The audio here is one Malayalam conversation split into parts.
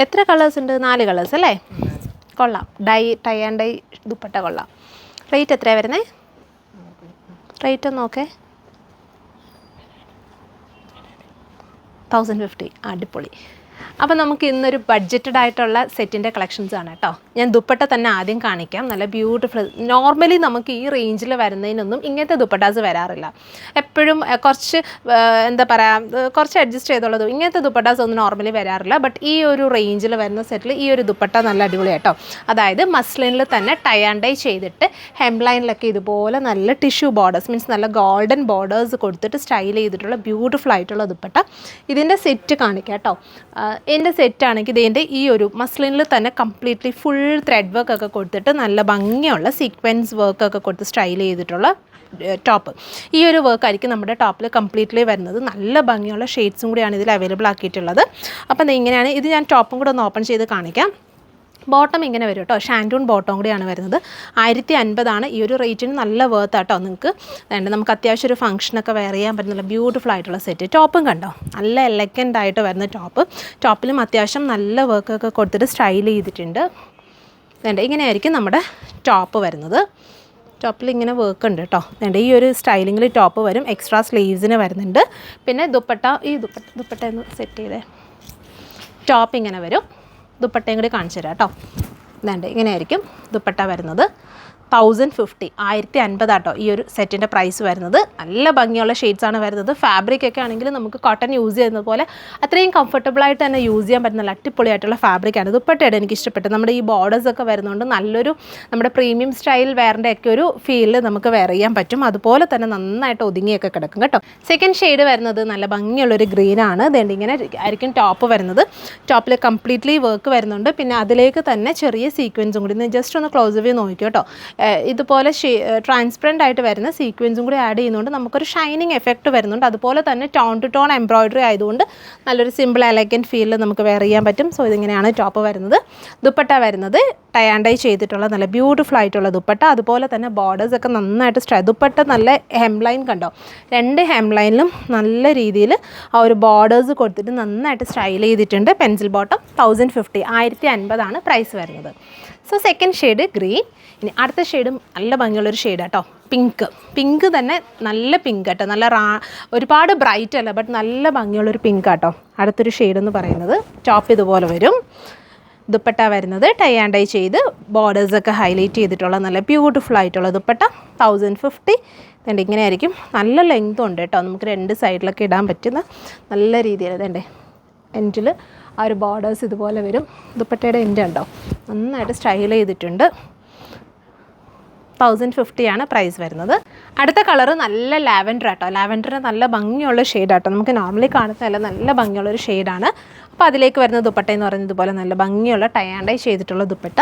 എത്ര കളേഴ്സ് ഉണ്ട്? 4 കളേഴ്സ് അല്ലേ? കൊള്ളാം. ടൈ ആൻഡ് ഡൈ ദുപ്പട്ട കൊള്ളാം. റേറ്റ് എത്രയാണ് വരുന്നത്? റേറ്റ് ഒന്ന് നോക്കേ. 1050. അടിപൊളി. അപ്പോൾ നമുക്ക് ഇന്നൊരു ബഡ്ജറ്റഡ് ആയിട്ടുള്ള സെറ്റിൻ്റെ കളക്ഷൻസ് ആണ് കേട്ടോ. ഞാൻ ദുപ്പട്ട തന്നെ ആദ്യം കാണിക്കാം. നല്ല ബ്യൂട്ടിഫുൾ. നോർമലി നമുക്ക് ഈ റേഞ്ചിൽ വരുന്നതിനൊന്നും ഇങ്ങനത്തെ ദുപ്പട്ടാസ് വരാറില്ല. എപ്പോഴും കുറച്ച് എന്താ പറയുക, കുറച്ച് അഡ്ജസ്റ്റ് ചെയ്തുള്ളത്. ഇങ്ങനത്തെ ദുപ്പട്ടാസ് ഒന്നും നോർമലി വരാറില്ല. ബട്ട് ഈ ഒരു റേഞ്ചിൽ വരുന്ന സെറ്റിൽ ഈ ഒരു ദുപ്പട്ട നല്ല അടിപൊളി കേട്ടോ. അതായത് മസ്ലിനിൽ തന്നെ ടൈ ആൻഡ് ഡൈ ചെയ്തിട്ട് ഹെംലൈനിലൊക്കെ ഇതുപോലെ നല്ല ടിഷ്യൂ ബോർഡേഴ്സ്, മീൻസ് നല്ല ഗോൾഡൻ ബോർഡേഴ്സ് കൊടുത്തിട്ട് സ്റ്റൈൽ ചെയ്തിട്ടുള്ള ബ്യൂട്ടിഫുൾ ആയിട്ടുള്ള ദുപ്പട്ട. ഇതിൻ്റെ സെറ്റ് കാണിക്കാം കേട്ടോ. എൻ്റെ സെറ്റാണെങ്കിൽ ഇതിൻ്റെ ഈ ഒരു മസ്ലിനിൽ തന്നെ കംപ്ലീറ്റ്ലി ഫുൾ ത്രെഡ് വർക്കൊക്കെ കൊടുത്തിട്ട് നല്ല ഭംഗിയുള്ള സീക്വൻസ് വർക്കൊക്കെ കൊടുത്ത് സ്റ്റൈൽ ചെയ്തിട്ടുള്ള ടോപ്പ്. ഈ ഒരു വർക്കായിരിക്കും നമ്മുടെ ടോപ്പിൽ കംപ്ലീറ്റ്ലി വരുന്നത്. നല്ല ഭംഗിയുള്ള ഷെയ്ഡ്സും കൂടിയാണ് ഇതിൽ അവൈലബിൾ ആക്കിയിട്ടുള്ളത്. അപ്പം ഇങ്ങനെയാണ് ഇത്. ഞാൻ ടോപ്പും കൂടെ ഒന്ന് ഓപ്പൺ ചെയ്ത് കാണിക്കാം. ബോട്ടം ഇങ്ങനെ വരും കേട്ടോ. ഷാൻഡൂൺ ബോട്ടം കൂടിയാണ് വരുന്നത്. 1050 ഈ ഒരു റേറ്റിന് നല്ല വേർത്ത് ആട്ടോ. നിങ്ങൾക്ക് വേണ്ട, നമുക്ക് അത്യാവശ്യം ഒരു ഫംഗ്ഷനൊക്കെ വെയർ ചെയ്യാൻ പറ്റുന്ന ബ്യൂട്ടിഫുൾ ആയിട്ടുള്ള സെറ്റ്. ടോപ്പും കണ്ടോ, നല്ല എലഗൻ്റ് ആയിട്ട് വരുന്ന ടോപ്പ്. ടോപ്പിലും അത്യാവശ്യം നല്ല വർക്കൊക്കെ കൊടുത്തിട്ട് സ്റ്റൈൽ ചെയ്തിട്ടുണ്ട്. വേണ്ട, ഇങ്ങനെയായിരിക്കും നമ്മുടെ ടോപ്പ് വരുന്നത്. ടോപ്പിൽ ഇങ്ങനെ വർക്ക് ഉണ്ട് കേട്ടോ. വേണ്ട, ഈ ഒരു സ്റ്റൈലിങ്ങിൽ ടോപ്പ് വരും. എക്സ്ട്രാ സ്ലീവ്സിന് വരുന്നുണ്ട്. പിന്നെ ദുപ്പട്ട, ഈ ദുപ്പട്ട ഒന്ന് സെറ്റ് ചെയ്തേ. ടോപ്പ് ഇങ്ങനെ വരും. ദുപ്പട്ടയും കൂടി കാണിച്ചു തരാം കേട്ടോ. വേണ്ട, ഇങ്ങനെയായിരിക്കും ദുപ്പട്ട വരുന്നത്. 1050, 1050 ആട്ടോ ഈ ഒരു സെറ്റിൻ്റെ പ്രൈസ് വരുന്നത്. നല്ല ഭംഗിയുള്ള ഷെയ്ഡ്സാണ് വരുന്നത്. ഫാബ്രിക്കൊക്കെ ആണെങ്കിൽ നമുക്ക് കോട്ടൺ യൂസ് ചെയ്യുന്നത് പോലെ അത്രയും കംഫർട്ടബിളായിട്ട് തന്നെ യൂസ് ചെയ്യാൻ പറ്റുന്ന നല്ല അടിപൊളിയായിട്ടുള്ള ഫാബ്രിക്കാണ്. ദുപ്പട്ടയുടെ എനിക്ക് ഇഷ്ടപ്പെട്ടു. നമ്മുടെ ഈ ബോർഡേഴ്സൊക്കെ വരുന്നതുകൊണ്ട് നല്ലൊരു നമ്മുടെ പ്രീമിയം സ്റ്റൈൽ വെയറിൻ്റെ ഒക്കെ ഒരു ഫീലിൽ നമുക്ക് വെയർ ചെയ്യാൻ പറ്റും. അതുപോലെ തന്നെ നന്നായിട്ട് ഒതുങ്ങിയൊക്കെ കിടക്കും കേട്ടോ. സെക്കൻഡ് ഷെയ്ഡ് വരുന്നത് നല്ല ഭംഗിയുള്ളൊരു ഗ്രീനാണ്. അതുകൊണ്ട് ഇങ്ങനെ ആയിരിക്കും ടോപ്പ് വരുന്നത്. ടോപ്പിൽ കംപ്ലീറ്റ്ലി വർക്ക് വരുന്നുണ്ട്. പിന്നെ അതിലേക്ക് തന്നെ ചെറിയ സീക്വൻസും കൂടി ജസ്റ്റ് ഒന്ന് ക്ലോസ് വ്യൂ നോക്കിയോ കേട്ടോ. ഇതുപോലെ ട്രാൻസ്പെറൻ്റ് ആയിട്ട് വരുന്ന സീക്വൻസും കൂടി ആഡ് ചെയ്യുന്നതുകൊണ്ട് നമുക്കൊരു ഷൈനിങ് എഫക്റ്റ് വരുന്നുണ്ട്. അതുപോലെ തന്നെ ടോൺ ടു ടോൺ എംബ്രോയിഡറി ആയതുകൊണ്ട് നല്ലൊരു സിമ്പിൾ എലഗൻറ്റ് ഫീലിൽ നമുക്ക് വെയർ ചെയ്യാൻ പറ്റും. സോ ഇതിങ്ങനെയാണ് ടോപ്പ് വരുന്നത്. ദുപ്പട്ട വരുന്നത് ടൈ ആൻഡ് ഡൈ ചെയ്തിട്ടുള്ള നല്ല ബ്യൂട്ടിഫുൾ ആയിട്ടുള്ള ദുപ്പട്ട. അതുപോലെ തന്നെ ബോർഡേഴ്സൊക്കെ നന്നായിട്ട് ദുപ്പട്ട നല്ല ഹെംലൈൻ കണ്ടോ, 2 ഹെംലൈനിലും നല്ല രീതിയിൽ ആ ഒരു ബോർഡേഴ്സ് കൊടുത്തിട്ട് നന്നായിട്ട് സ്റ്റൈൽ ചെയ്തിട്ടുണ്ട്. Pencil bottom. 1050, 1050 പ്രൈസ് വരുന്നത്. So second shade green. ഇനി അടുത്ത ഷെയ്ഡും നല്ല ഭംഗിയുള്ളൊരു ഷെയ്ഡ് കേട്ടോ. പിങ്ക് തന്നെ നല്ല പിങ്ക് കേട്ടോ. നല്ല ഒരുപാട് ബ്രൈറ്റ് അല്ല, ബട്ട് നല്ല ഭംഗിയുള്ളൊരു പിങ്ക് കേട്ടോ. അടുത്തൊരു ഷെയ്ഡ് എന്ന് പറയുന്നത്. ടോപ്പ് ഇതുപോലെ വരും. ദുപ്പട്ട വരുന്നത് ടൈ ആൻഡ് ഡൈ ചെയ്ത് ബോർഡേഴ്സൊക്കെ ഹൈലൈറ്റ് ചെയ്തിട്ടുള്ള നല്ല ബ്യൂട്ടിഫുൾ ആയിട്ടുള്ള ദുപ്പട്ട. 1050. വേണ്ട, ഇങ്ങനെ ആയിരിക്കും. നല്ല ലെങ്ത്തും ഉണ്ട് കേട്ടോ. നമുക്ക് 2 സൈഡിലൊക്കെ ഇടാൻ പറ്റുന്ന നല്ല രീതിയിൽ. വേണ്ടേ, എൻഡിൽ ആ ഒരു ബോർഡേഴ്സ് ഇതുപോലെ വരും. ദുപ്പട്ടയുടെ എൻഡ് ഉണ്ടോ, നന്നായിട്ട് സ്റ്റൈൽ ചെയ്തിട്ടുണ്ട്. 1050 പ്രൈസ് വരുന്നത്. അടുത്ത കളറ് നല്ല ലാവൻഡർ ആട്ടോ. ലാവൻഡറിന് നല്ല ഭംഗിയുള്ള ഷെയ്ഡാട്ടോ. നമുക്ക് നോർമലി കാണുന്നതല്ല, നല്ല ഭംഗിയുള്ളൊരു ഷെയ്ഡാണ്. അപ്പോൾ അതിലേക്ക് വരുന്ന ദുപ്പട്ട എന്ന് പറയുന്നത് ഇതുപോലെ നല്ല ഭംഗിയുള്ള ടൈ ആൻഡ് ഡൈ ചെയ്തിട്ടുള്ള ദുപ്പട്ട.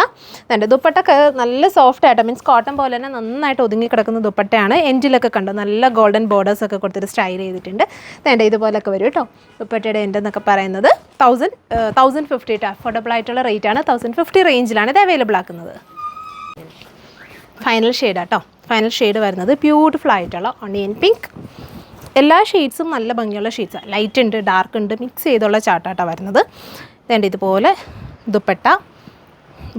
എൻ്റെ ദുപ്പട്ടൊക്കെ നല്ല സോഫ്റ്റ് ആയിട്ട്, മീൻസ് കോട്ടൺ പോലെ തന്നെ നന്നായിട്ട് ഒതുങ്ങി കിടക്കുന്ന ദുപ്പട്ടയാണ്. എൻഡിലൊക്കെ കണ്ടോ നല്ല ഗോൾഡൻ ബോർഡേഴ്സൊക്കെ കൊടുത്തിട്ട് സ്റ്റൈൽ ചെയ്തിട്ടുണ്ട്. വേണ്ട, ഇതുപോലൊക്കെ വരും കേട്ടോ. ദുപ്പട്ടയുടെ എൻഡ് എന്നൊക്കെ പറയുന്നത് 1050 അഫോർഡബിൾ ആയിട്ടുള്ള റേറ്റ് ആണ്. 1050 റേഞ്ചിലാണ് ഇത് അവൈലബിൾ ആക്കുന്നത്. ഫൈനൽ ഷെയ്ഡാട്ടോ. ഫൈനൽ ഷെയ്ഡ് വരുന്നത് ബ്യൂട്ടിഫുൾ ആയിട്ടുള്ള ഓണിയൻ പിങ്ക്. എല്ലാ ഷെയ്ഡ്സും നല്ല ഭംഗിയുള്ള ഷെയ്ഡ്സാണ്. ലൈറ്റ് ഉണ്ട്, ഡാർക്ക് ഉണ്ട്, മിക്സ് ചെയ്തുള്ള ചാട്ടാട്ടോ വരുന്നത്. വേണ്ട, ഇതുപോലെ ദുപ്പട്ട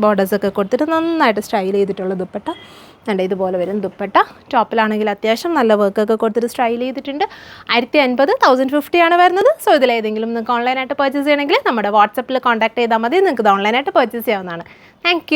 ബോർഡേഴ്സൊക്കെ കൊടുത്തിട്ട് നന്നായിട്ട് സ്റ്റൈൽ ചെയ്തിട്ടുള്ള ദുപ്പട്ട. വേണ്ട, ഇതുപോലെ വരും ദുപ്പട്ട. ടോപ്പിലാണെങ്കിൽ അത്യാവശ്യം നല്ല വർക്കൊക്കെ കൊടുത്തിട്ട് സ്റ്റൈൽ ചെയ്തിട്ടുണ്ട്. 1050, 1050 വരുന്നത്. സോ ഇതിലേതെങ്കിലും നിങ്ങൾക്ക് ഓൺലൈനായിട്ട് പർച്ചേസ് ചെയ്യണമെങ്കിൽ നമ്മുടെ വാട്സപ്പിൽ കോൺടാക്ട് ചെയ്താൽ മതി. നിങ്ങൾക്ക് ഇത് ഓൺലൈനായിട്ട് പർച്ചേസ് ചെയ്യാവുന്നതാണ്. താങ്ക്